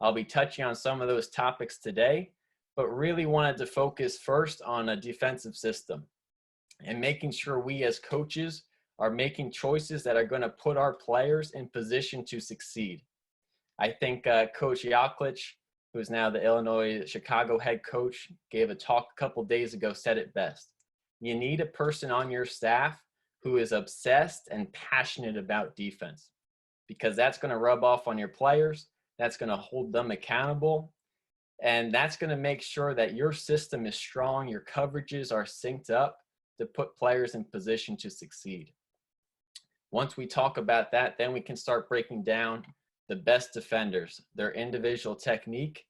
I'll be touching on some of those topics today, but really wanted to focus first on a defensive system and making sure we as coaches are making choices that are going to put our players in position to succeed. I think Coach Jagacki, who's now the Chicago head coach, gave a talk a couple days ago, said it best. You need a person on your staff who is obsessed and passionate about defense, because that's going to rub off on your players. That's going to hold them accountable. And that's going to make sure that your system is strong, your coverages are synced up to put players in position to succeed. Once we talk about that, then we can start breaking down the best defenders, their individual technique,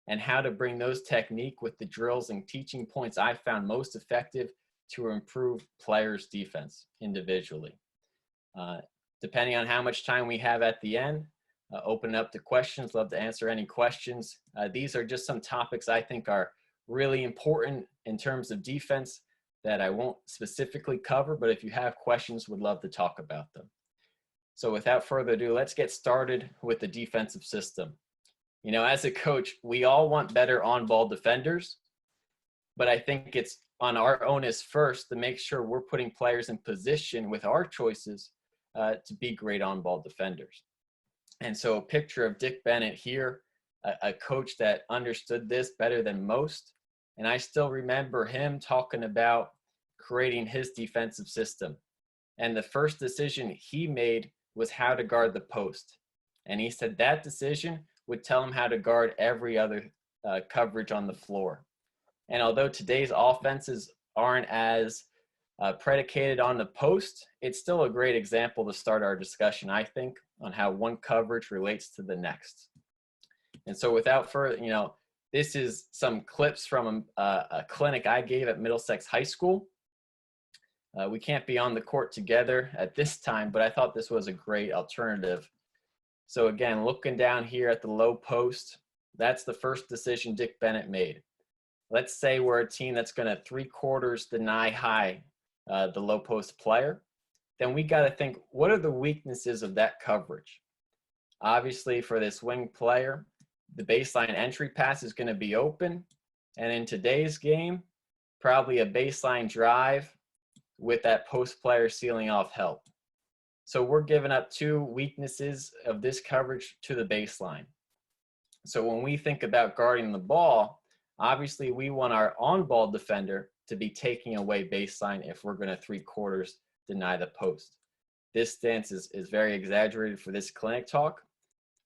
and how to bring those technique with the drills and teaching points I found most effective to improve players' defense individually. Depending on how much time we have at the end, open up to questions. Love to answer any questions. These are just some topics I think are really important in terms of defense that I won't specifically cover, but if you have questions, would love to talk about them. So without further ado, let's get started with the defensive system. You know, as a coach, we all want better on-ball defenders, but I think it's on our onus first to make sure we're putting players in position with our choices to be great on-ball defenders. And so a picture of Dick Bennett here, a coach that understood this better than most. And I still remember him talking about creating his defensive system. And the first decision he made was how to guard the post. And he said that decision would tell him how to guard every other coverage on the floor. And although today's offenses aren't as predicated on the post, it's still a great example to start our discussion, I think, on how one coverage relates to the next. And so without further, this is some clips from a clinic I gave at Middlesex High School. We can't be on the court together at this time, but I thought this was a great alternative. So again, looking down here at the low post, that's the first decision Dick Bennett made. Let's say we're a team that's going to 3/4 deny high the low post player. Then we got to think, what are the weaknesses of that coverage? Obviously, for this wing player, the baseline entry pass is going to be open. And in today's game, probably a baseline drive with that post player sealing off help. So we're giving up two weaknesses of this coverage to the baseline. So when we think about guarding the ball, obviously we want our on-ball defender to be taking away baseline if we're going to 3/4 deny the post. This stance is very exaggerated for this clinic talk.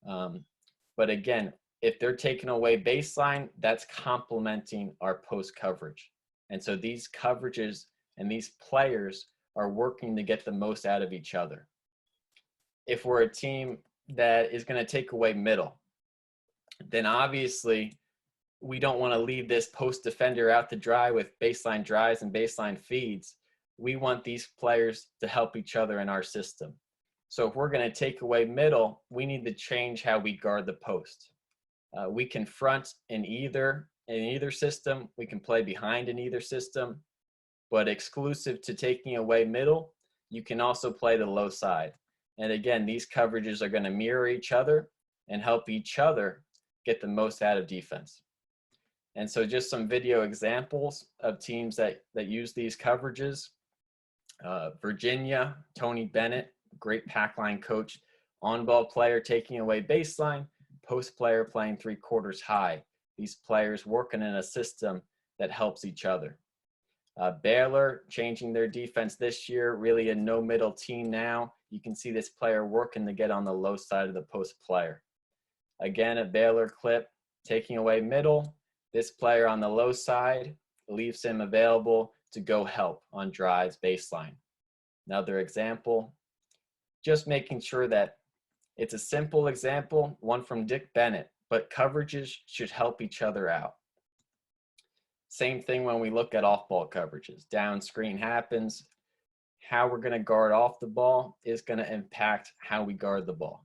But again, if they're taking away baseline, that's complementing our post coverage. And so these coverages and these players are working to get the most out of each other. If we're a team that is going to take away middle, then obviously we don't want to leave this post defender out to dry with baseline drives and baseline feeds. We want these players to help each other in our system. So if we're going to take away middle, we need to change how we guard the post. We can front in either system. We can play behind in either system, but exclusive to taking away middle, you can also play the low side. And again, these coverages are going to mirror each other and help each other get the most out of defense. And so just some video examples of teams that use these coverages. Virginia, Tony Bennett, great pack line coach, on-ball player taking away baseline, post player playing 3/4 high. These players working in a system that helps each other. Baylor changing their defense this year, really a no middle team now. You can see this player working to get on the low side of the post player. Again, a Baylor clip taking away middle. This player on the low side leaves him available to go help on drives baseline. Another example, just making sure that it's a simple example, one from Dick Bennett, but coverages should help each other out. Same thing when we look at off-ball coverages. Down screen happens. How we're going to guard off the ball is going to impact how we guard the ball.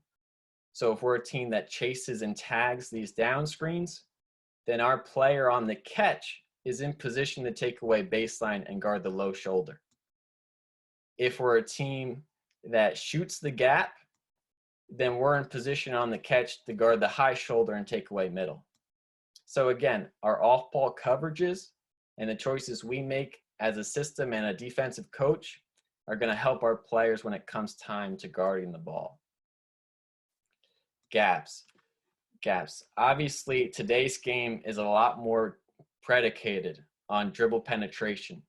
So if we're a team that chases and tags these down screens, then our player on the catch is in position to take away baseline and guard the low shoulder. If we're a team that shoots the gap then we're in position on the catch to guard the high shoulder and take away middle. So again, our off-ball coverages and the choices we make as a system and a defensive coach are going to help our players when it comes time to guarding the ball. Gaps. Obviously, today's game is a lot more predicated on dribble penetration.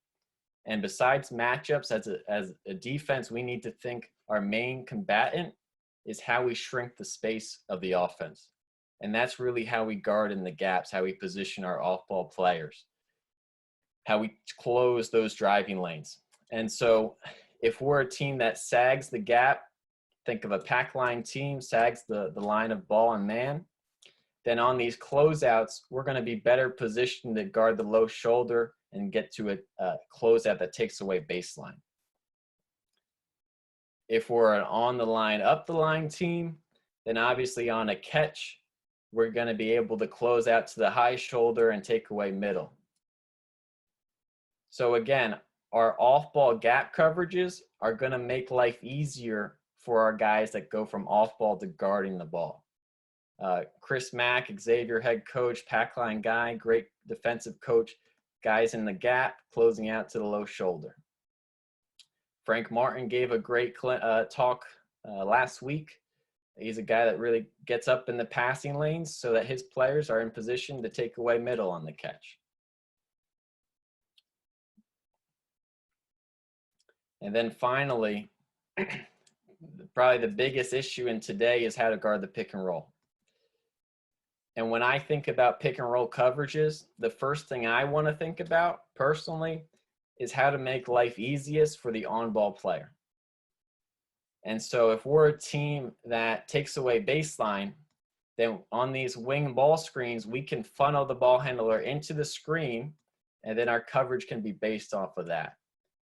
And besides matchups, as a defense, we need to think our main combatant is how we shrink the space of the offense. And that's really how we guard in the gaps, how we position our off-ball players, how we close those driving lanes. And so if we're a team that sags the gap, think of a pack line team, sags the line of ball and man, then on these closeouts, we're going to be better positioned to guard the low shoulder and get to a closeout that takes away baseline. If we're an on the line, up the line team, then obviously on a catch, we're going to be able to close out to the high shoulder and take away middle. So again, our off-ball gap coverages are going to make life easier for our guys that go from off-ball to guarding the ball. Chris Mack, Xavier head coach, pack line guy, great defensive coach, guys in the gap, closing out to the low shoulder. Frank Martin gave a great talk last week. He's a guy that really gets up in the passing lanes so that his players are in position to take away middle on the catch. And then finally, probably the biggest issue in today is how to guard the pick and roll. And when I think about pick and roll coverages, the first thing I want to think about personally is how to make life easiest for the on-ball player. And so if we're a team that takes away baseline, then on these wing ball screens, we can funnel the ball handler into the screen, and then our coverage can be based off of that.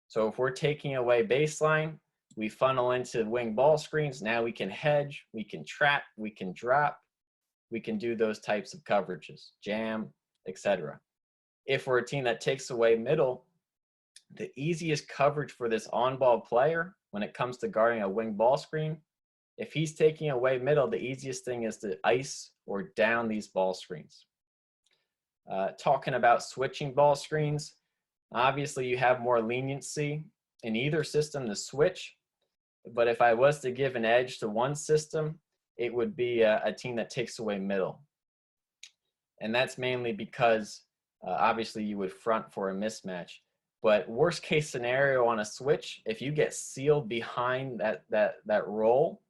So if we're taking away baseline, we funnel into wing ball screens. Now we can hedge, we can trap, we can drop, we can do those types of coverages, jam, etc. If we're a team that takes away middle, the easiest coverage for this on-ball player when it comes to guarding a wing ball screen, if he's taking away middle, the easiest thing is to ice or down these ball screens. Talking about switching ball screens, obviously you have more leniency in either system to switch, but if I was to give an edge to one system, it would be a team that takes away middle. And that's mainly because obviously you would front for a mismatch. But worst case scenario on a switch, if you get sealed behind that roll,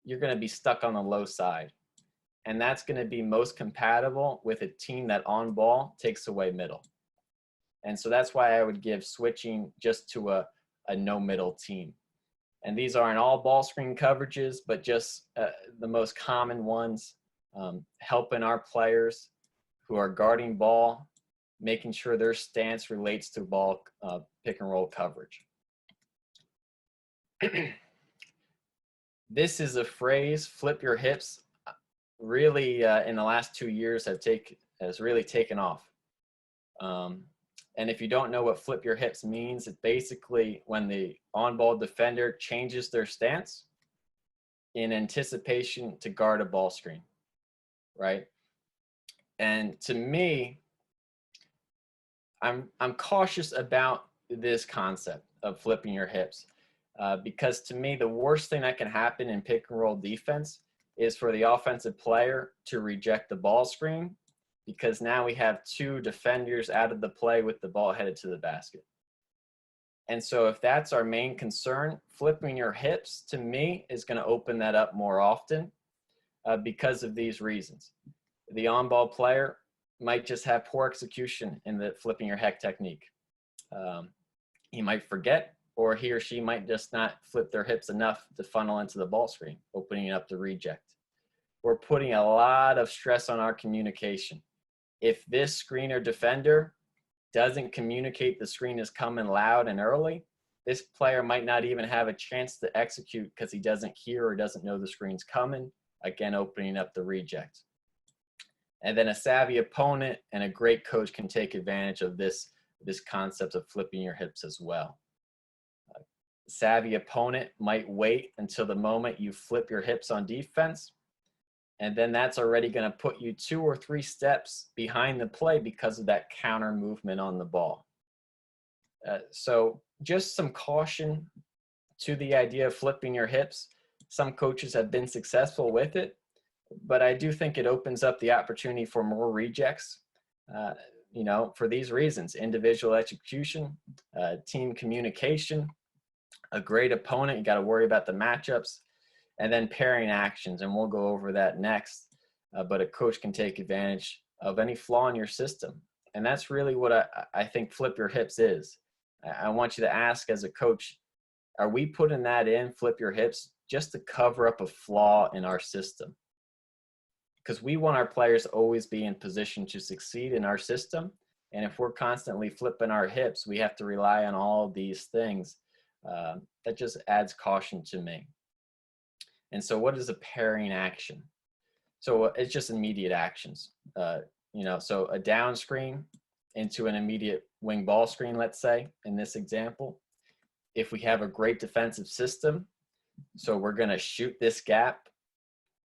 you're going to be stuck on the low side. And that's going to be most compatible with a team that on ball takes away middle. And so that's why I would give switching just to a no middle team. And these aren't all ball screen coverages, but just the most common ones, helping our players who are guarding ball, making sure their stance relates to ball pick and roll coverage. This is a phrase, flip your hips, really in the last 2 years has really taken off. And if you don't know what flip your hips means, it's basically when the on-ball defender changes their stance in anticipation to guard a ball screen, right? And to me, I'm cautious about this concept of flipping your hips because to me, the worst thing that can happen in pick and roll defense is for the offensive player to reject the ball screen, because now we have two defenders out of the play with the ball headed to the basket. And so if that's our main concern, flipping your hips to me is going to open that up more often because of these reasons. The on-ball player might just have poor execution in the flipping your heck technique. He might forget, or he or she might just not flip their hips enough to funnel into the ball screen, opening it up to reject. We're putting a lot of stress on our communication. If this screener defender doesn't communicate the screen is coming loud and early, this player might not even have a chance to execute because he doesn't hear or doesn't know the screen's coming, again, opening up the reject. And then a savvy opponent and a great coach can take advantage of this concept of flipping your hips as well. savvy opponent might wait until the moment you flip your hips on defense. And then that's already going to put you 2 or 3 steps behind the play because of that counter movement on the ball. So just some caution to the idea of flipping your hips. Some coaches have been successful with it, but I do think it opens up the opportunity for more rejects, for these reasons: individual execution, team communication, a great opponent, you got to worry about the matchups, and then pairing actions, and we'll go over that next. But a coach can take advantage of any flaw in your system. And that's really what I think flip your hips is. I want you to ask as a coach, are we putting that in, flip your hips, just to cover up a flaw in our system? Because we want our players to always be in position to succeed in our system. And if we're constantly flipping our hips, we have to rely on all of these things. That just adds caution to me. And so what is a pairing action? So it's just immediate actions. So a down screen into an immediate wing ball screen, let's say, in this example. If we have a great defensive system, so we're going to shoot this gap,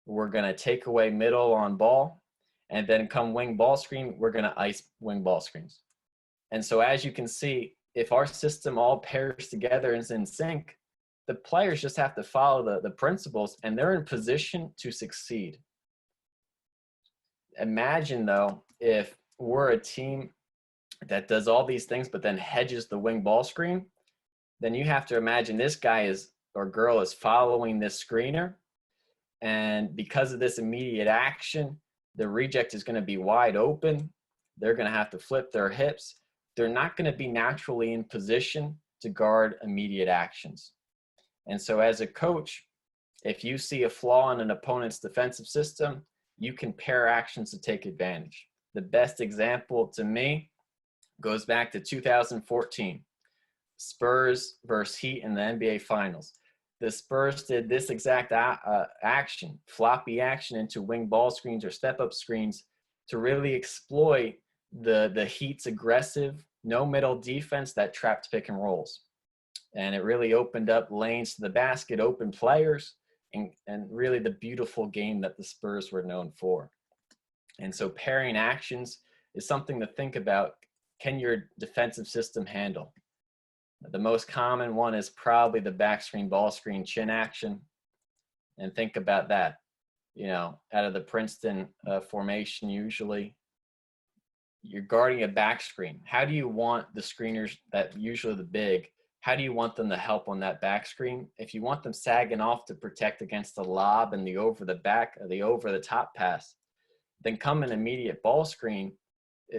we're going to take away middle on ball, and then come wing ball screen, we're going to ice wing ball screens. And so as you can see, if our system all pairs together and is in sync, the players just have to follow the principles, and they're in position to succeed. Imagine, though, if we're a team that does all these things but then hedges the wing ball screen, then you have to imagine this guy or girl is following this screener, and because of this immediate action, the reject is going to be wide open. They're going to have to flip their hips. They're not going to be naturally in position to guard immediate actions. And so as a coach, if you see a flaw in an opponent's defensive system, you can pair actions to take advantage. The best example to me goes back to 2014, Spurs versus Heat in the NBA Finals. The Spurs did this exact action, floppy action into wing ball screens or step-up screens, to really exploit the Heat's aggressive, no middle defense that trapped pick and rolls. And it really opened up lanes to the basket, open players, and really the beautiful game that the Spurs were known for. And so pairing actions is something to think about. Can your defensive system handle? The most common one is probably the back screen, ball screen, chin action. And think about that. Out of the Princeton formation, usually you're guarding a back screen. How do you want the screeners, that usually the big, how do you want them to help on that back screen? If you want them sagging off to protect against the lob and the over the back, or the over the top pass, then come an immediate ball screen,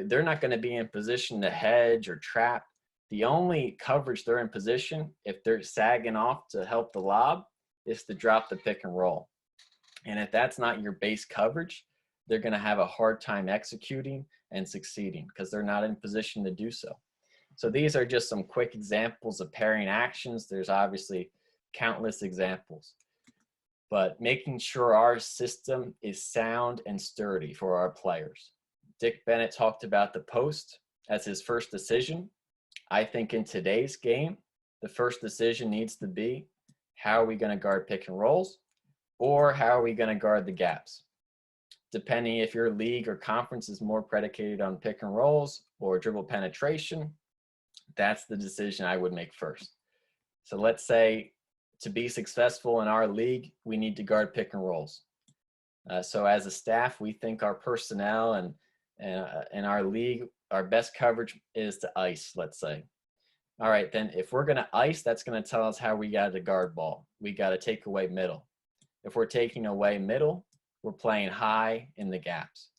they're not going to be in position to hedge or trap. The only coverage they're in position, if they're sagging off to help the lob, is to drop the pick and roll. And if that's not your base coverage, they're going to have a hard time executing and succeeding because they're not in position to do so. So these are just some quick examples of pairing actions. There's obviously countless examples, but making sure our system is sound and sturdy for our players. Dick Bennett talked about the post as his first decision. I think in today's game, the first decision needs to be, how are we going to guard pick and rolls, or how are we going to guard the gaps? Depending if your league or conference is more predicated on pick and rolls or dribble penetration, that's the decision I would make first. So let's say to be successful in our league, we need to guard pick and rolls. So as a staff, we think our personnel and in our league, our best coverage is to ice, let's say. All right, then if we're going to ice, that's going to tell us how we got to guard ball. We got to take away middle. If we're taking away middle, we're playing high in the gaps,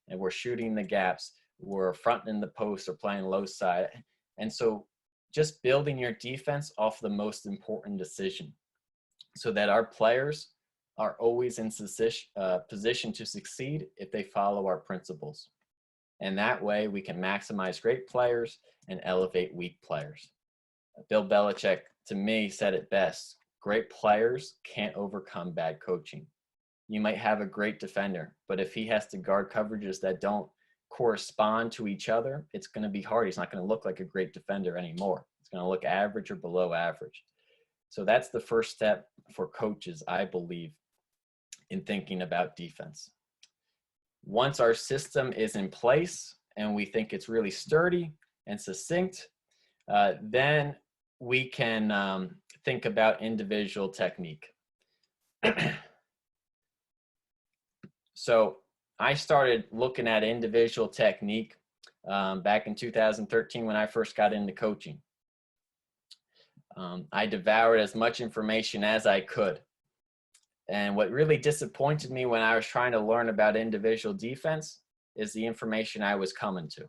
and we're shooting the gaps. We're fronting the post or playing low side. And so just building your defense off the most important decision so that our players are always in position to succeed if they follow our principles. And that way we can maximize great players and elevate weak players. Bill Belichick, to me, said it best: great players can't overcome bad coaching. You might have a great defender, but if he has to guard coverages that don't correspond to each other, it's going to be hard. He's not going to look like a great defender anymore. It's going to look average or below average. So that's the first step for coaches, I believe, in thinking about defense. Once our system is in place and we think it's really sturdy and succinct, then we can think about individual technique. So I started looking at individual technique back in 2013 when I first got into coaching. I devoured as much information as I could. And what really disappointed me when I was trying to learn about individual defense is the information I was coming to.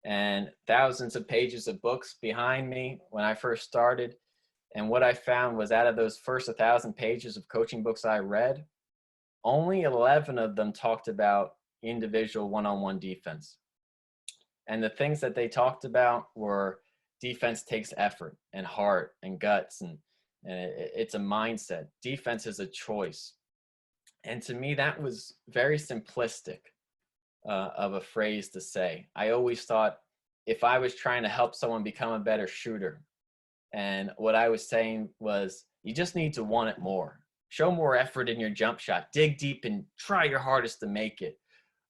And thousands of pages of books behind me when I first started. And what I found was out of those first 1,000 pages of coaching books I read, only 11 of them talked about individual one-on-one defense. And the things that they talked about were defense takes effort and heart and guts, and it's a mindset. Defense is a choice. And to me, that was very simplistic of a phrase to say. I always thought if I was trying to help someone become a better shooter, and what I was saying was, you just need to want it more. Show more effort in your jump shot. Dig deep and try your hardest to make it.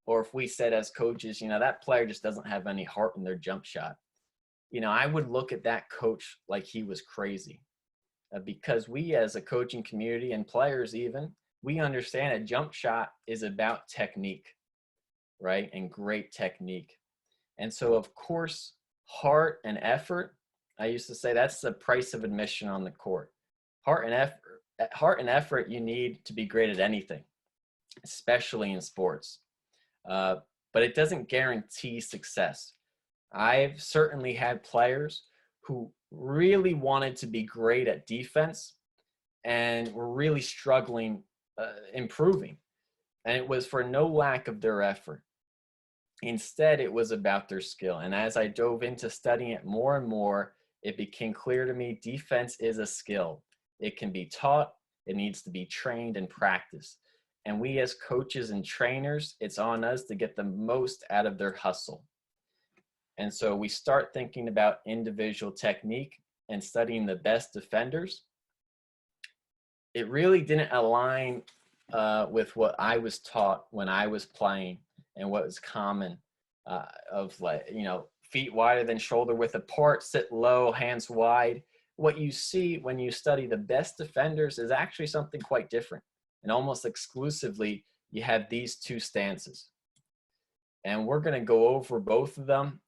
Or if we said as coaches, you know, that player just doesn't have any heart in their jump shot. You know, I would look at that coach like he was crazy. Because we as a coaching community and players even, we understand a jump shot is about technique, right? And great technique. And so, of course, heart and effort, I used to say that's the price of admission on the court. Heart and effort you need to be great at anything, especially in sports. But it doesn't guarantee success. I've certainly had players who really wanted to be great at defense and were really struggling improving. And it was for no lack of their effort. Instead, it was about their skill. And as I dove into studying it more and more, it became clear to me defense is a skill. It can be taught. It needs to be trained and practiced. And we as coaches and trainers, it's on us to get the most out of their hustle. And so we start thinking about individual technique and studying the best defenders. It really didn't align with what I was taught when I was playing and what was common of, like, you know, feet wider than shoulder width apart, sit low, hands wide. What you see when you study the best defenders is actually something quite different. And almost exclusively, you have these two stances. And we're going to go over both of them.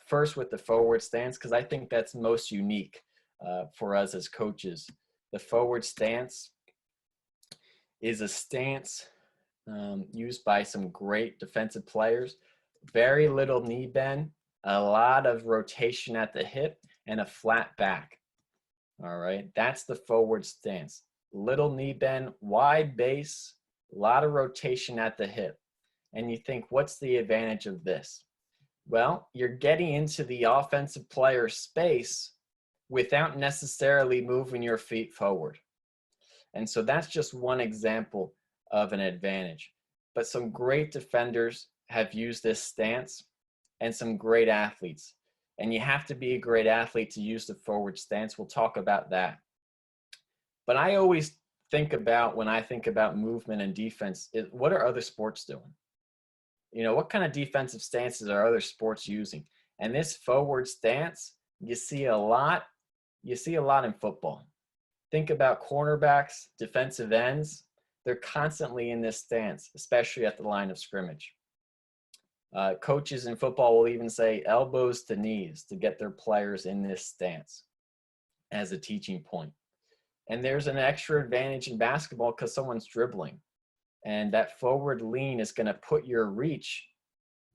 First with the forward stance, because I think that's most unique for us as coaches. The forward stance is a stance used by some great defensive players. Very little knee bend, a lot of rotation at the hip, and a flat back. All right, that's the forward stance. Little knee bend, wide base, a lot of rotation at the hip. And you think, what's the advantage of this? Well, you're getting into the offensive player's space without necessarily moving your feet forward. And so that's just one example of an advantage. But some great defenders have used this stance, and some great athletes. And you have to be a great athlete to use the forward stance. We'll talk about that. But I always think about, when I think about movement and defense, what are other sports doing? You know, what kind of defensive stances are other sports using? And this forward stance, you see a lot in football. Think about cornerbacks, defensive ends. They're constantly in this stance, especially at the line of scrimmage. Coaches in football will even say elbows to knees to get their players in this stance as a teaching point. And there's an extra advantage in basketball because someone's dribbling. And that forward lean is going to put your reach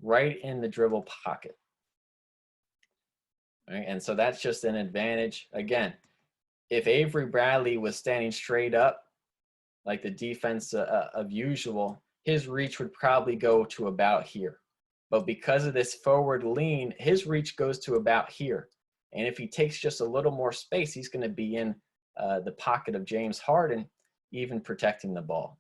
right in the dribble pocket. Right? And so that's just an advantage. Again, if Avery Bradley was standing straight up, like the defense of usual, his reach would probably go to about here. But because of this forward lean, his reach goes to about here. And if he takes just a little more space, he's going to be in the pocket of James Harden, even protecting the ball.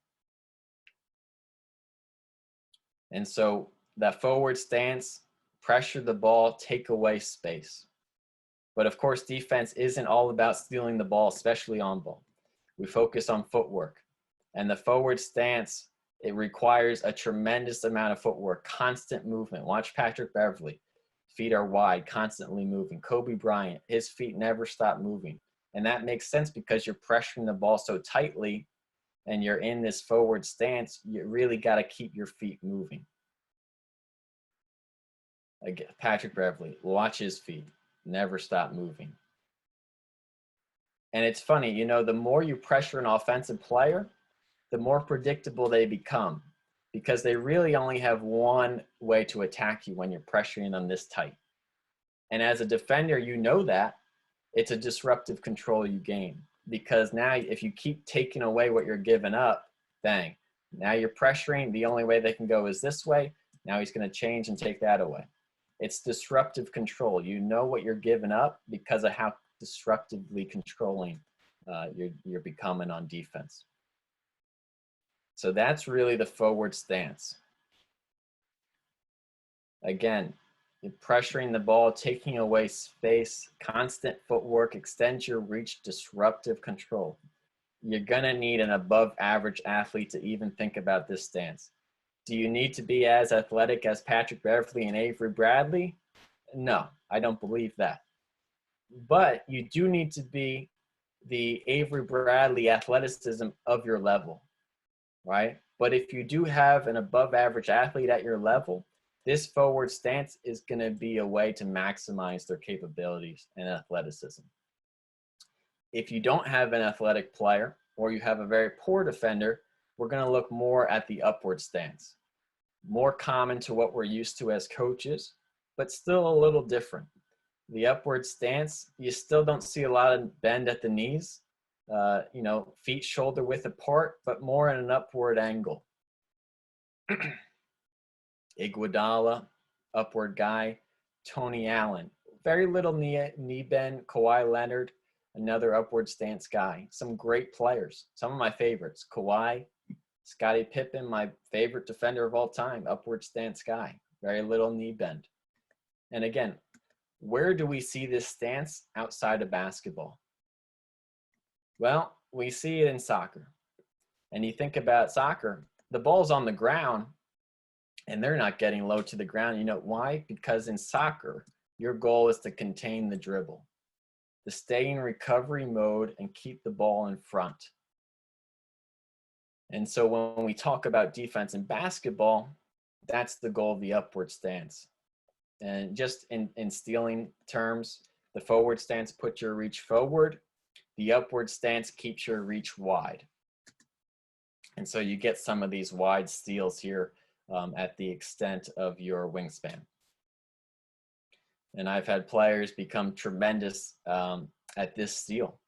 And so that forward stance, pressure the ball, take away space. But of course, defense isn't all about stealing the ball, especially on ball. We focus on footwork. And the forward stance, it requires a tremendous amount of footwork, constant movement. Watch Patrick Beverley. Feet are wide, constantly moving. Kobe Bryant, his feet never stop moving. And that makes sense because you're pressuring the ball so tightly and you're in this forward stance, you really got to keep your feet moving. Again, Patrick Beverley, watch his feet, never stop moving. And it's funny, you know, the more you pressure an offensive player, the more predictable they become because they really only have one way to attack you when you're pressuring them this tight. And as a defender, you know that. It's a disruptive control you gain because now if you keep taking away what you're giving up, bang, now you're pressuring. The only way they can go is this way. Now he's going to change and take that away. It's disruptive control. You know what you're giving up because of how disruptively controlling you're becoming on defense. So that's really the forward stance. Again, you're pressuring the ball, taking away space, constant footwork, extends your reach, disruptive control. You're gonna need an above average athlete to even think about this stance. Do you need to be as athletic as Patrick Beverley and Avery Bradley? No, I don't believe that. But you do need to be the Avery Bradley athleticism of your level, right? But if you do have an above average athlete at your level, this forward stance is going to be a way to maximize their capabilities and athleticism. If you don't have an athletic player or you have a very poor defender, we're going to look more at the upward stance. More common to what we're used to as coaches, but still a little different. The upward stance, you still don't see a lot of bend at the knees, you know, feet shoulder width apart, but more in an upward angle. Iguodala, upward guy. Tony Allen, very little knee bend. Kawhi Leonard, another upward stance guy. Some great players. Some of my favorites. Kawhi, Scottie Pippen, my favorite defender of all time, upward stance guy. Very little knee bend. And again, where do we see this stance outside of basketball? Well, we see it in soccer. And you think about soccer, the ball's on the ground and they're not getting low to the ground. You know why? Because in soccer, your goal is to contain the dribble, to stay in recovery mode and keep the ball in front. And so when we talk about defense in basketball, that's the goal of the upward stance. And just in stealing terms, the forward stance puts your reach forward. The upward stance keeps your reach wide. And so you get some of these wide steals here at the extent of your wingspan. And I've had players become tremendous at this steal.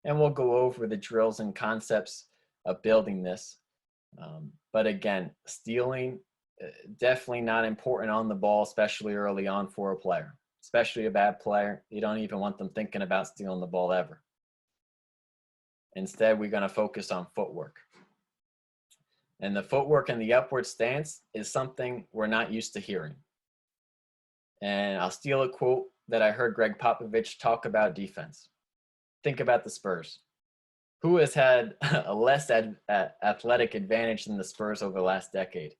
And we'll go over the drills and concepts of building this. But again, stealing, definitely not important on the ball, especially early on for a player, especially a bad player. You don't even want them thinking about stealing the ball ever. Instead, we're going to focus on footwork. And the footwork and the upward stance is something we're not used to hearing. And I'll steal a quote that I heard Greg Popovich talk about defense. Think about the Spurs. Who has had a less athletic advantage than the Spurs over the last decade?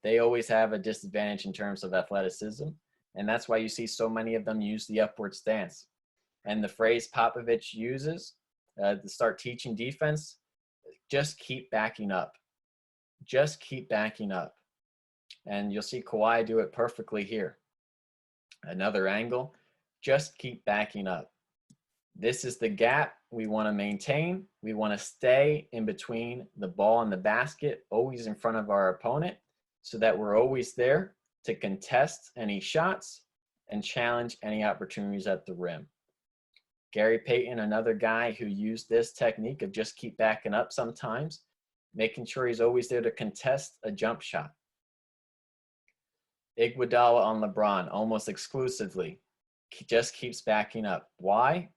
They always have a disadvantage in terms of athleticism. And that's why you see so many of them use the upward stance. And the phrase Popovich uses to start teaching defense, just keep backing up. Just keep backing up. And you'll see Kawhi do it perfectly here. Another angle, just keep backing up. This is the gap we want to maintain. We want to stay in between the ball and the basket, always in front of our opponent, so that we're always there to contest any shots and challenge any opportunities at the rim. Gary Payton, another guy who used this technique of just keep backing up sometimes, making sure he's always there to contest a jump shot. Iguodala on LeBron, almost exclusively, just keeps backing up. Why?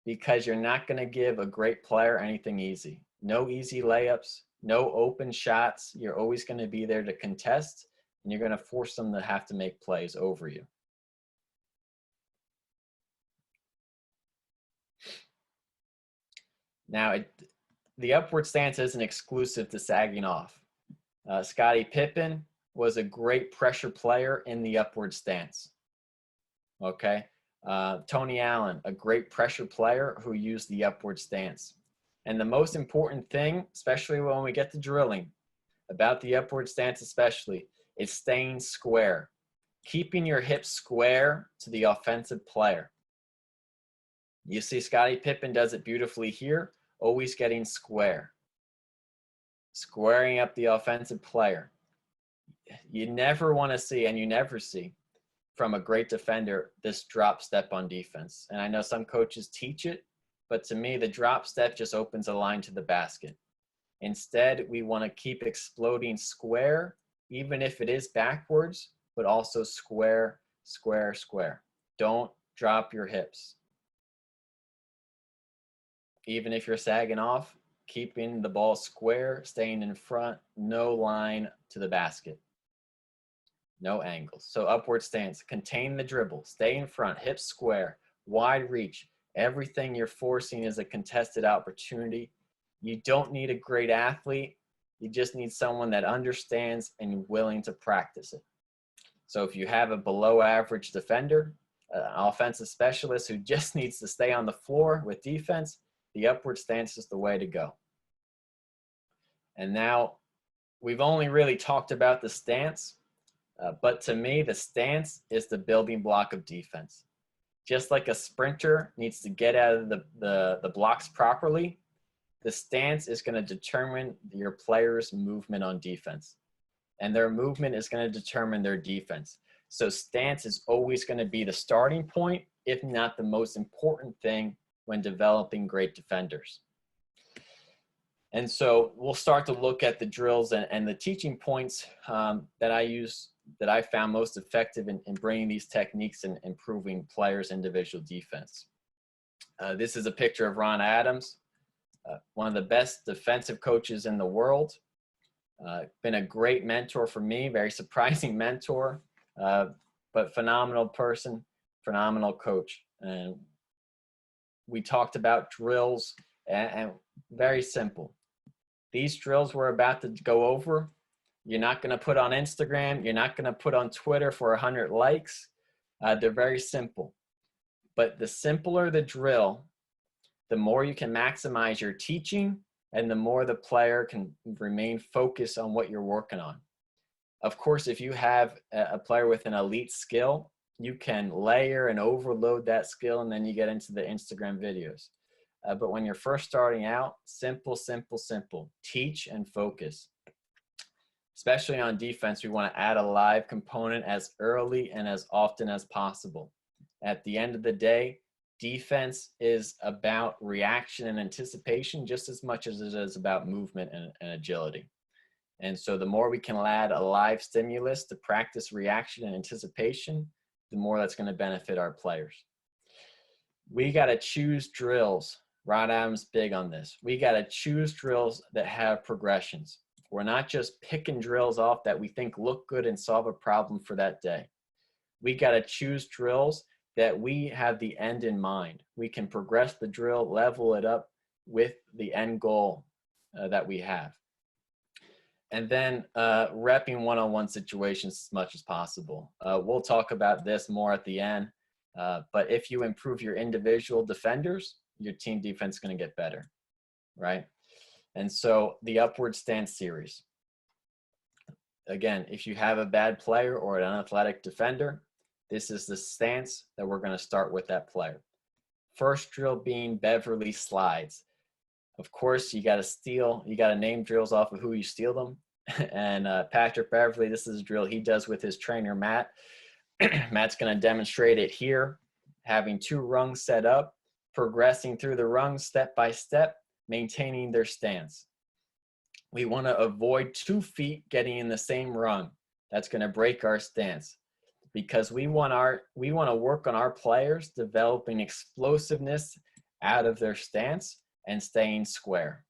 Because you're not going to give a great player anything easy. No easy layups, no open shots. You're always going to be there to contest, and you're going to force them to have to make plays over you. Now, the upward stance isn't exclusive to sagging off. Scottie Pippen was a great pressure player in the upward stance. Okay. Tony Allen, a great pressure player who used the upward stance. And the most important thing, especially when we get to drilling, about the upward stance especially, is staying square. Keeping your hips square to the offensive player. You see Scottie Pippen does it beautifully here, always getting square. Squaring up the offensive player. You never want to see, and you never see, from a great defender, this drop step on defense. And I know some coaches teach it, but to me, the drop step just opens a line to the basket. Instead, we want to keep exploding square, even if it is backwards, but also square, square, square. Don't drop your hips. Even if you're sagging off, keeping the ball square, staying in front, no line to the basket. No angles. So upward stance, contain the dribble, stay in front, hips square, wide reach. Everything you're forcing is a contested opportunity. You don't need a great athlete. You just need someone that understands and willing to practice it. So if you have a below average defender, an offensive specialist who just needs to stay on the floor with defense, the upward stance is the way to go. And now we've only really talked about the stance. But to me, the stance is the building block of defense. Just like a sprinter needs to get out of the blocks properly, the stance is going to determine your player's movement on defense. And their movement is going to determine their defense. So stance is always going to be the starting point, if not the most important thing when developing great defenders. And so we'll start to look at the drills and the teaching points that I use, that I found most effective in bringing these techniques and improving players' individual defense. This is a picture of Ron Adams, one of the best defensive coaches in the world. Been a great mentor for me, very surprising mentor, but phenomenal person, phenomenal coach. And we talked about drills and very simple. These drills we're about to go over, you're not going to put on Instagram. You're not going to put on Twitter for 100 likes. They're very simple. But the simpler the drill, the more you can maximize your teaching and the more the player can remain focused on what you're working on. Of course, if you have a player with an elite skill, you can layer and overload that skill, and then you get into the Instagram videos. But when you're first starting out, simple, simple, simple. Teach and focus. Especially on defense, we want to add a live component as early and as often as possible. At the end of the day, defense is about reaction and anticipation just as much as it is about movement and agility. And so the more we can add a live stimulus to practice reaction and anticipation, the more that's going to benefit our players. We got to choose drills. Rod Adams big on this. We got to choose drills that have progressions. We're not just picking drills off that we think look good and solve a problem for that day. We got to choose drills that we have the end in mind. We can progress the drill, level it up with the end goal that we have. And then repping one-on-one situations as much as possible. We'll talk about this more at the end. But if you improve your individual defenders, your team defense is going to get better, right? And so the upward stance series. Again, if you have a bad player or an unathletic defender, this is the stance that we're going to start with that player. First drill being Beverley Slides. Of course, you got to name drills off of who you steal them. And Patrick Beverley, this is a drill he does with his trainer, Matt. Matt's going to demonstrate it here, having 2 rungs set up, progressing through the rungs step by step, maintaining their stance. We want to avoid 2 feet getting in the same rung. That's going to break our stance because we want to work on our players developing explosiveness out of their stance and staying square.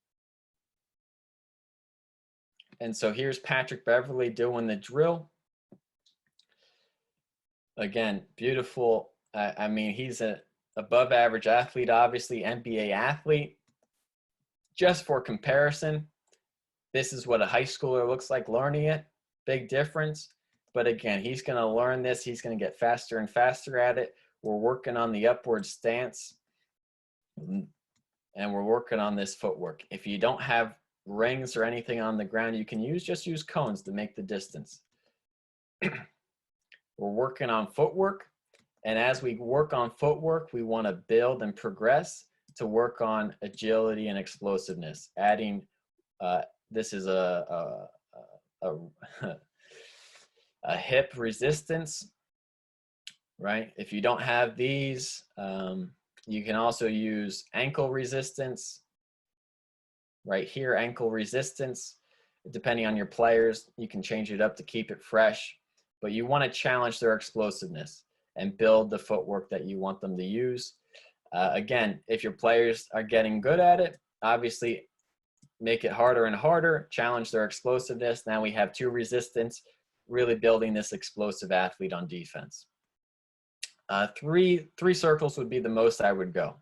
And so here's Patrick Beverley doing the drill. Again, beautiful. I mean, he's an above average athlete, obviously NBA athlete. Just for comparison, this is what a high schooler looks like learning it. Big difference. But again, he's going to learn this. He's going to get faster and faster at it. We're working on the upward stance, and we're working on this footwork. If you don't have rings or anything on the ground you can just use cones to make the distance. We're working on footwork. And as we work on footwork, we want to build and progress to work on agility and explosiveness. Adding, this is a hip resistance, right? If you don't have these, you can also use ankle resistance. Right here, ankle resistance. Depending on your players, you can change it up to keep it fresh. But you want to challenge their explosiveness and build the footwork that you want them to use. Again, if your players are getting good at it, obviously make it harder and harder, challenge their explosiveness. Now we have 2 resistance, really building this explosive athlete on defense. Three circles would be the most I would go,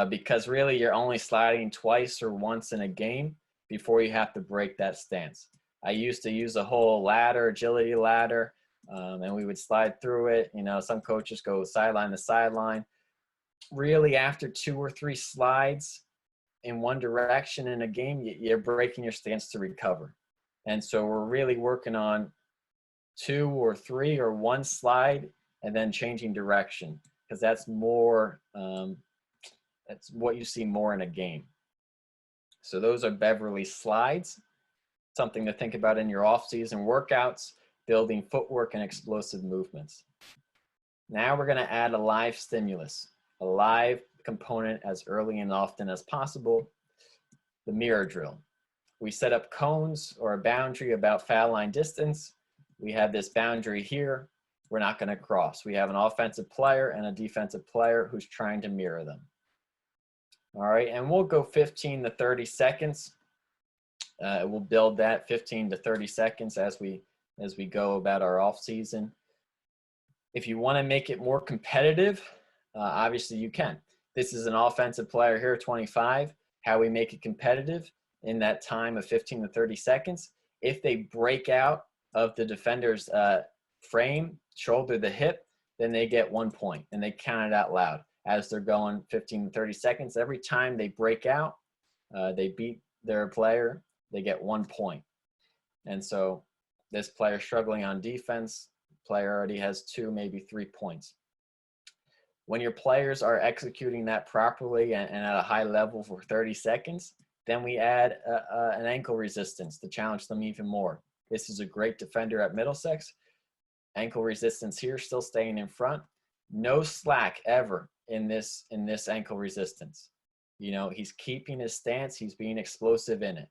because really you're only sliding twice or once in a game before you have to break that stance. I used to use a whole ladder, agility ladder, and we would slide through it. You know, some coaches go sideline to sideline. Really, after 2 or 3 slides in one direction in a game, you're breaking your stance to recover. And so we're really working on 2 or 3 or 1 slide and then changing direction, because that's more, that's what you see more in a game. So those are Beverley Slides. Something to think about in your off-season workouts, building footwork and explosive movements. Now we're going to add a live stimulus, a live component as early and often as possible, the mirror drill. We set up cones or a boundary about foul line distance. We have this boundary here. We're not going to cross. We have an offensive player and a defensive player who's trying to mirror them. All right, and we'll go 15 to 30 seconds. We'll build that 15 to 30 seconds as we go about our off season. If you want to make it more competitive, obviously you can. This is an offensive player here, 25. How we make it competitive in that time of 15 to 30 seconds. If they break out of the defender's frame, shoulder to hip, then they get 1 point, and they count it out loud as they're going 15 to 30 seconds. Every time they break out, they beat their player, they get 1 point. And so this player struggling on defense, player already has 2, maybe 3 points. When your players are executing that properly and at a high level for 30 seconds, then we add an ankle resistance to challenge them even more. This is a great defender at Middlesex. Ankle resistance here, still staying in front. No slack ever in this ankle resistance. You know, he's keeping his stance, he's being explosive in it.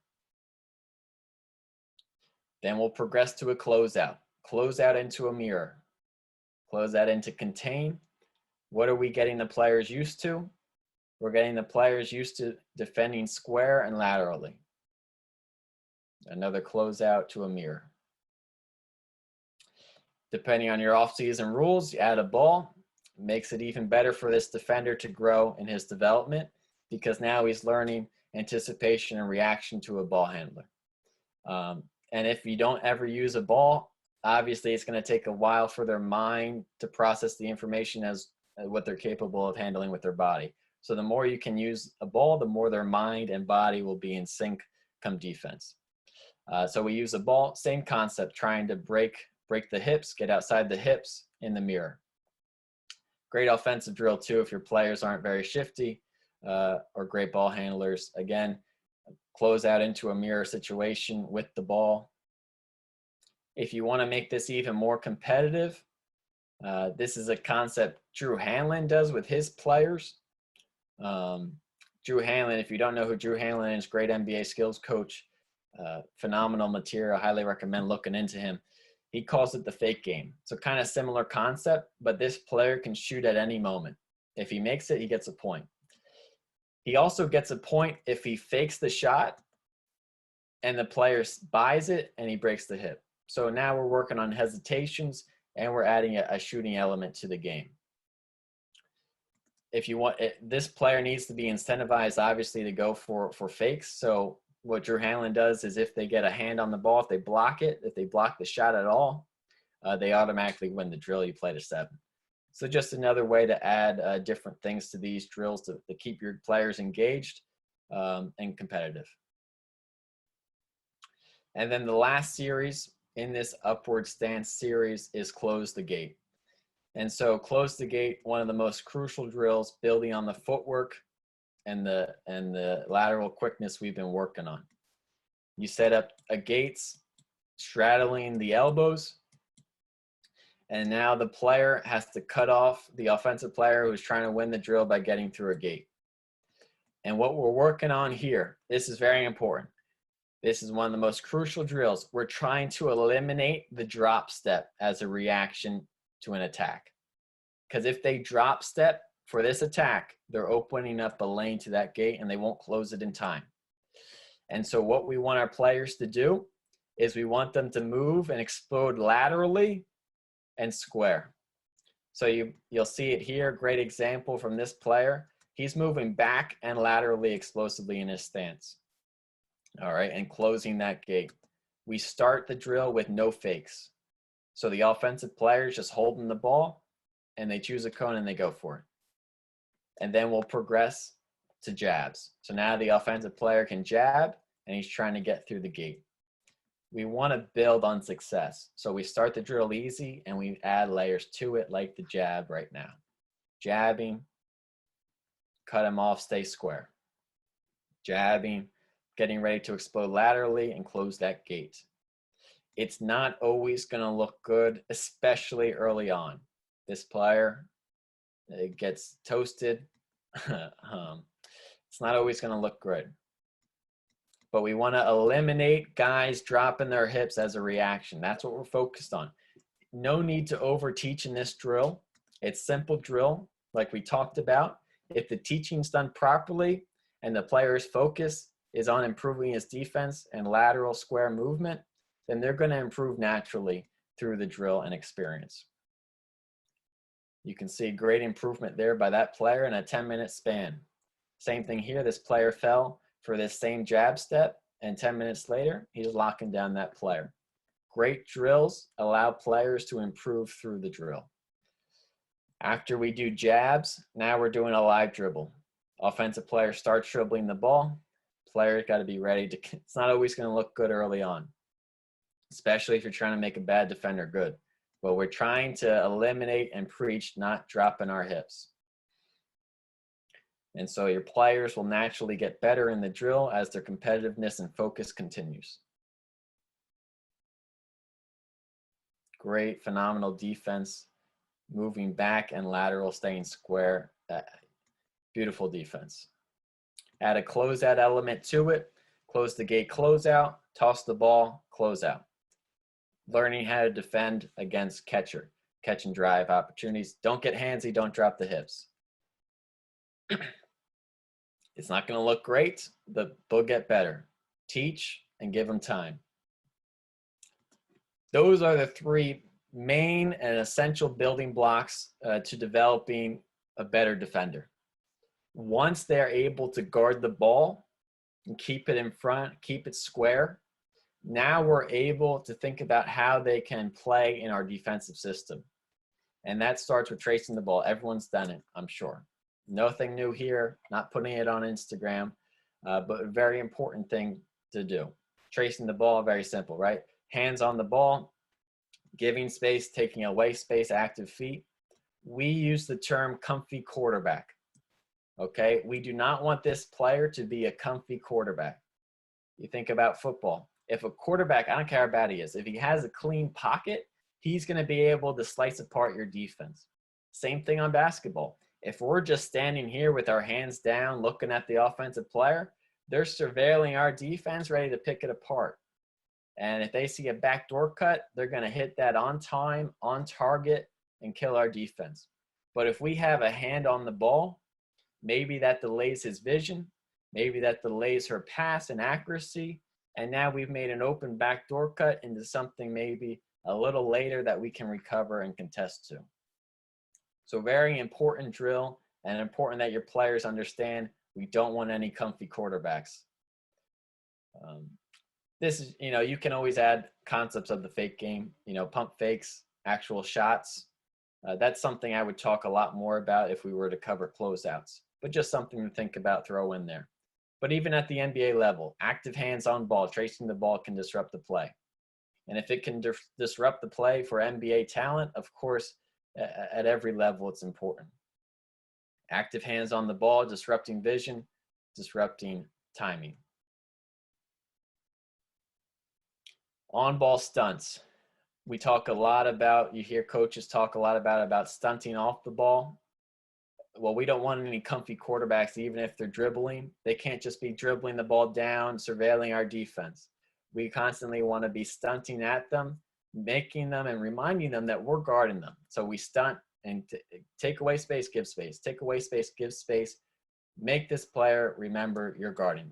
Then we'll progress to a closeout. Closeout into a mirror. Closeout into contain. What are we getting the players used to? We're getting the players used to defending square and laterally. Another closeout to a mirror. Depending on your off-season rules, you add a ball. Makes it even better for this defender to grow in his development, because now he's learning anticipation and reaction to a ball handler. And if you don't ever use a ball, obviously it's going to take a while for their mind to process the information as what they're capable of handling with their body. So the more you can use a ball, the more their mind and body will be in sync come defense. So we use a ball, same concept, trying to break the hips, get outside the hips in the mirror. Great offensive drill too if your players aren't very shifty or great ball handlers. Again, close out into a mirror situation with the ball. If you want to make this even more competitive, this is a concept Drew Hanlon does with his players. Drew Hanlon, if you don't know who Drew Hanlon is, great NBA skills coach, phenomenal material, highly recommend looking into him. He calls it the fake game. So kind of similar concept, but this player can shoot at any moment. If he makes it, he gets a point. He also gets a point if he fakes the shot and the player buys it and he breaks the hip. So now we're working on hesitations and we're adding a shooting element to the game. if you want it, this player needs to be incentivized, obviously, to go for fakes. So what Drew Hanlon does is if they get a hand on the ball, if they block it, if they block the shot at all, they automatically win the drill. You play to 7. So just another way to add different things to these drills to keep your players engaged and competitive. And then the last series in this upward stance series is close the gate. And so close the gate, one of the most crucial drills, building on the footwork and the lateral quickness we've been working on. You set up a gates straddling the elbows, and now the player has to cut off the offensive player who's trying to win the drill by getting through a gate. And what we're working on here, this is very important. This is one of the most crucial drills. We're trying to eliminate the drop step as a reaction to an attack. Because if they drop step for this attack, they're opening up a lane to that gate and they won't close it in time. And so what we want our players to do is we want them to move and explode laterally and square. So you'll see it here, great example from this player. He's moving back and laterally explosively in his stance. All right, and closing that gate. We start the drill with no fakes. So the offensive player is just holding the ball and they choose a cone and they go for it. And then we'll progress to jabs. So now the offensive player can jab and he's trying to get through the gate. We want to build on success. So we start the drill easy and we add layers to it like the jab right now. Jabbing, cut him off, stay square. Jabbing, getting ready to explode laterally and close that gate. It's not always going to look good, especially early on. This player gets toasted. It's not always going to look good. But we want to eliminate guys dropping their hips as a reaction. That's what we're focused on. No need to over-teach in this drill. It's simple drill, like we talked about. If the teaching's done properly and the player's focus is on improving his defense and lateral square movement, then they're going to improve naturally through the drill and experience. You can see great improvement there by that player in a 10-minute span. Same thing here. This player fell for this same jab step, and 10 minutes later, he's locking down that player. Great drills allow players to improve through the drill. After we do jabs, now we're doing a live dribble. Offensive player starts dribbling the ball. Player's got to be ready to, it's not always going to look good early on, especially if you're trying to make a bad defender good. But we're trying to eliminate and preach not dropping our hips. And so your players will naturally get better in the drill as their competitiveness and focus continues. Great, phenomenal defense, moving back and lateral, staying square. Beautiful defense. Add a closeout element to it. Close the gate, closeout, toss the ball, closeout. Learning how to defend against catch and drive opportunities. Don't get handsy, don't drop the hips. It's not going to look great, but they'll get better. Teach and give them time. Those are the 3 main and essential building blocks to developing a better defender. Once they're able to guard the ball and keep it in front, keep it square, now we're able to think about how they can play in our defensive system. And that starts with tracing the ball. Everyone's done it, I'm sure. Nothing new here, not putting it on Instagram, but a very important thing to do. Tracing the ball, very simple, right? Hands on the ball, giving space, taking away space, active feet. We use the term comfy quarterback, okay? We do not want this player to be a comfy quarterback. You think about football. If a quarterback, I don't care how bad he is, if he has a clean pocket, he's going to be able to slice apart your defense. Same thing on basketball. If we're just standing here with our hands down, looking at the offensive player, they're surveilling our defense, ready to pick it apart. And if they see a backdoor cut, they're going to hit that on time, on target, and kill our defense. But if we have a hand on the ball, maybe that delays his vision, maybe that delays her pass and accuracy, and now we've made an open backdoor cut into something maybe a little later that we can recover and contest to. So very important drill And important that your players understand we don't want any comfy quarterbacks. This is, you can always add concepts of the fake game, pump fakes, actual shots. That's something I would talk a lot more about if we were to cover closeouts, but just something to think about, throw in there. But even at the NBA level, active hands on ball, tracing the ball can disrupt the play. And if it can disrupt the play for NBA talent, of course, at every level, it's important. Active hands on the ball, disrupting vision, disrupting timing. On-ball stunts. We talk a lot about, you hear coaches talk a lot about stunting off the ball. Well, we don't want any comfy quarterbacks, even if they're dribbling. They can't just be dribbling the ball down, surveilling our defense. We constantly want to be stunting at them, making them and reminding them that we're guarding them. So we stunt and take away space, give space. Take away space, give space. Make this player remember you're guarding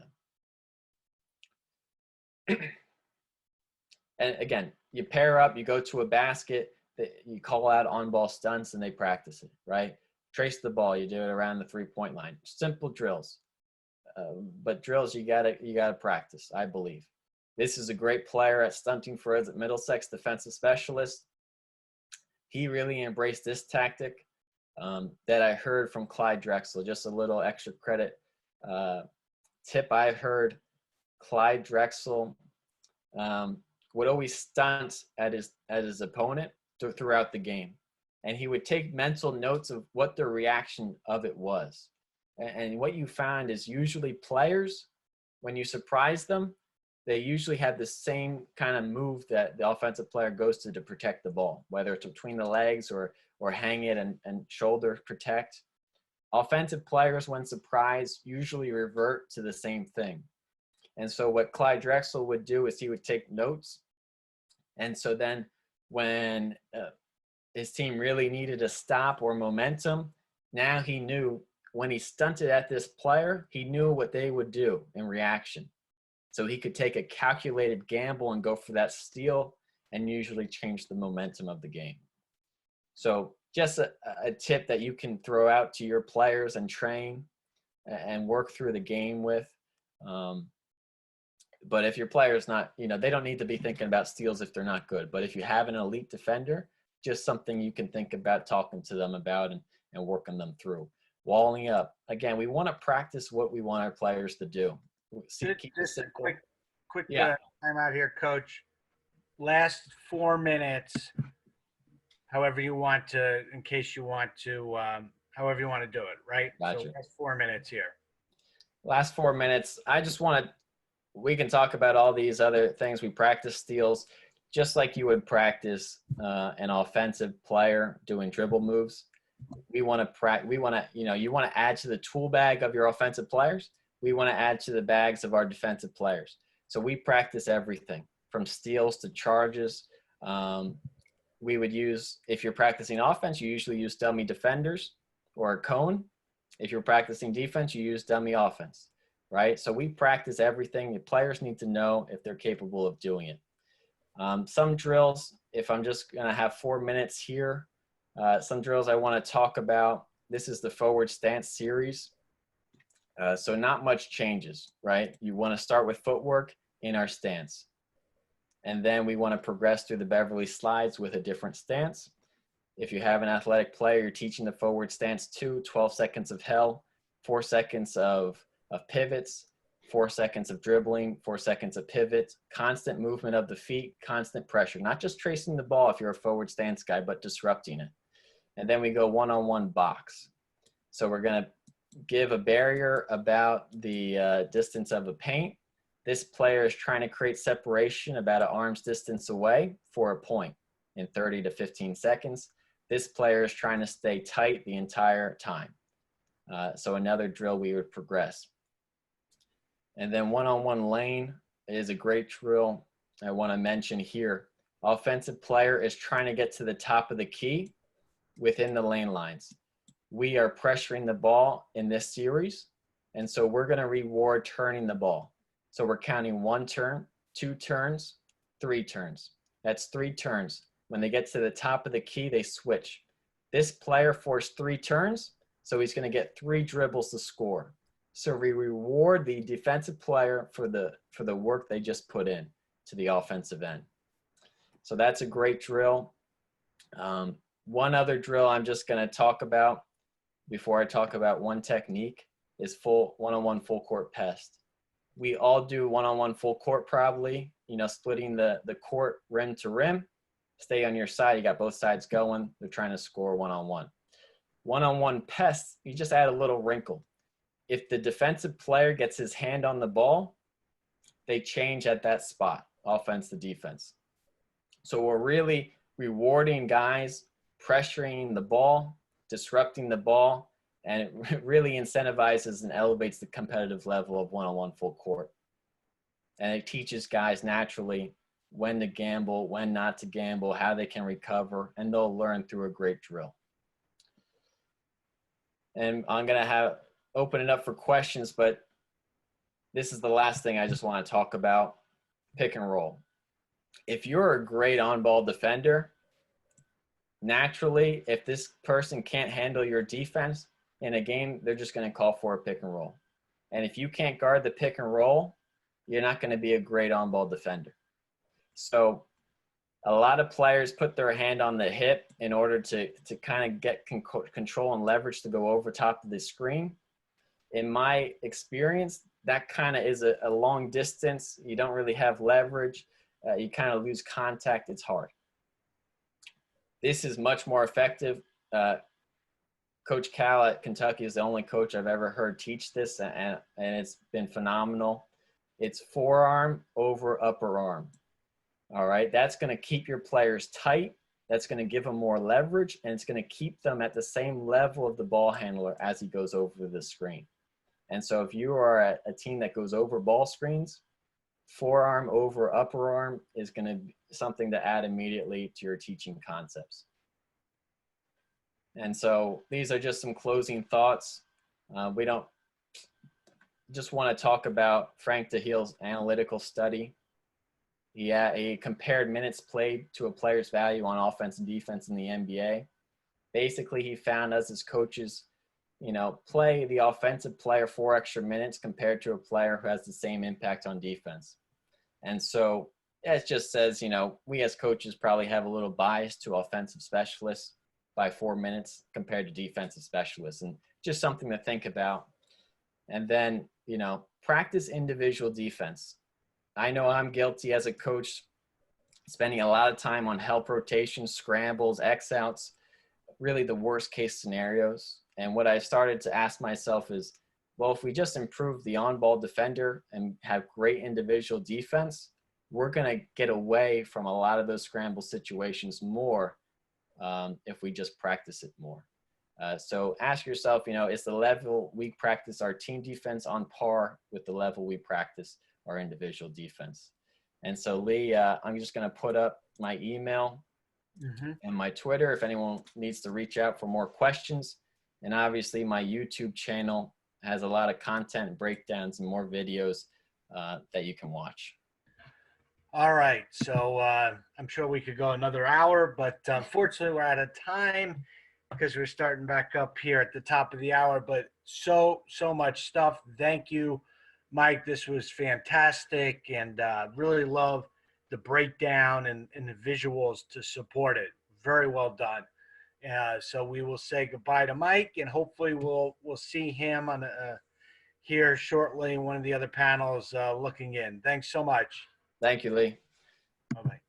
them. And again, you pair up, you go to a basket, you call out on-ball stunts, and they practice it, right? Trace the ball, you do it around the three-point line. Simple drills, but drills you gotta practice, I believe. This is a great player at stunting for us at Middlesex, defensive specialist. He really embraced this tactic that I heard from Clyde Drexel. Just a little extra credit tip I heard. Clyde Drexel would always stunt at his opponent throughout the game. And he would take mental notes of what the reaction of it was. And what you found is usually players, when you surprise them, they usually have the same kind of move that the offensive player goes to protect the ball, whether it's between the legs or hang it and shoulder protect. Offensive players, when surprised, usually revert to the same thing. And so what Clyde Drexel would do is he would take notes. And so then when his team really needed a stop or momentum, now he knew when he stunted at this player, he knew what they would do in reaction. So he could take a calculated gamble and go for that steal and usually change the momentum of the game. So just a tip that you can throw out to your players and train and work through the game with. But if your player's not, they don't need to be thinking about steals if they're not good. But if you have an elite defender, just something you can think about talking to them about and working them through. Walling up. Again, we want to practice what we want our players to do. Just a quick time out here, Coach. Last 4 minutes, however you want to, in case you want to, however you want to do it, right? Gotcha. So last 4 minutes here. Last 4 minutes. I just want to, we can talk about all these other things. We practice steals just like you would practice an offensive player doing dribble moves. You want to add to the tool bag of your offensive players. We want to add to the bags of our defensive players. So we practice everything from steals to charges. We would use, if you're practicing offense, you usually use dummy defenders or a cone. If you're practicing defense, you use dummy offense, right? So we practice everything. The players need to know if they're capable of doing it. Some drills, if I'm just going to have 4 minutes here, some drills I want to talk about. This is the forward stance series. So not much changes, right? You want to start with footwork in our stance. And then we want to progress through the Beverley Slides with a different stance. If you have an athletic player, you're teaching the forward stance 12 seconds of hell, 4 seconds of pivots, 4 seconds of dribbling, 4 seconds of pivots, constant movement of the feet, constant pressure, not just tracing the ball if you're a forward stance guy, but disrupting it. And then we go one-on-one box. So we're going to give a barrier about the distance of a paint. This player is trying to create separation about an arm's distance away for a point in 30 to 15 seconds. This player is trying to stay tight the entire time. So another drill we would progress. And then one-on-one lane is a great drill I want to mention here. Offensive player is trying to get to the top of the key within the lane lines. We are pressuring the ball in this series, and so we're going to reward turning the ball. So we're counting 1 turn, 2 turns, 3 turns. That's 3 turns. When they get to the top of the key, they switch. This player forced 3 turns. So he's going to get 3 dribbles to score. So we reward the defensive player for the work they just put in to the offensive end. So that's a great drill. One other drill I'm just going to talk about before I talk about one technique is one-on-one full court pest. We all do one-on-one full court probably, splitting the court rim to rim. Stay on your side. You got both sides going. They're trying to score one-on-one. One-on-one pest, you just add a little wrinkle. If the defensive player gets his hand on the ball, they change at that spot, offense to defense. So we're really rewarding guys, pressuring the ball, disrupting the ball, and it really incentivizes and elevates the competitive level of one-on-one full court. And it teaches guys naturally when to gamble, when not to gamble, how they can recover, and they'll learn through a great drill. And I'm going to open it up for questions, but this is the last thing I just want to talk about, pick and roll. If you're a great on-ball defender, naturally, if this person can't handle your defense in a game, they're just going to call for a pick and roll. And if you can't guard the pick and roll, you're not going to be a great on-ball defender. So a lot of players put their hand on the hip in order to kind of get control and leverage to go over top of the screen. In my experience, that kind of is a long distance. You don't really have leverage. You kind of lose contact. It's hard. This is much more effective. Coach Cal at Kentucky is the only coach I've ever heard teach this, and it's been phenomenal. It's forearm over upper arm. All right, that's going to keep your players tight. That's going to give them more leverage, and it's going to keep them at the same level of the ball handler as he goes over the screen. And so if you are a team that goes over ball screens, forearm over upper arm is going to be something to add immediately to your teaching concepts. And so these are just some closing thoughts. We don't just want to talk about Frank DeHeel's analytical study. He compared minutes played to a player's value on offense and defense in the NBA. Basically, he found us as coaches, play the offensive player 4 extra minutes compared to a player who has the same impact on defense. And so it just says, we as coaches probably have a little bias to offensive specialists by 4 minutes compared to defensive specialists, and just something to think about. And then, practice individual defense. I know I'm guilty as a coach, spending a lot of time on help rotations, scrambles, X-outs, really the worst case scenarios. And what I started to ask myself is, well, if we just improve the on-ball defender and have great individual defense, we're going to get away from a lot of those scramble situations more if we just practice it more. So ask yourself, is the level we practice our team defense on par with the level we practice our individual defense? And so, Lee, I'm just going to put up my email and my Twitter if anyone needs to reach out for more questions. And obviously, my YouTube channel has a lot of content, breakdowns, and more videos that you can watch. All right. So I'm sure we could go another hour, but unfortunately, we're out of time because we're starting back up here at the top of the hour. But so much stuff. Thank you, Mike. This was fantastic, and really love the breakdown and the visuals to support it. Very well done. So we will say goodbye to Mike, and hopefully we'll see him on here shortly in one of the other panels looking in. Thanks so much. Thank you, Lee. Bye-bye.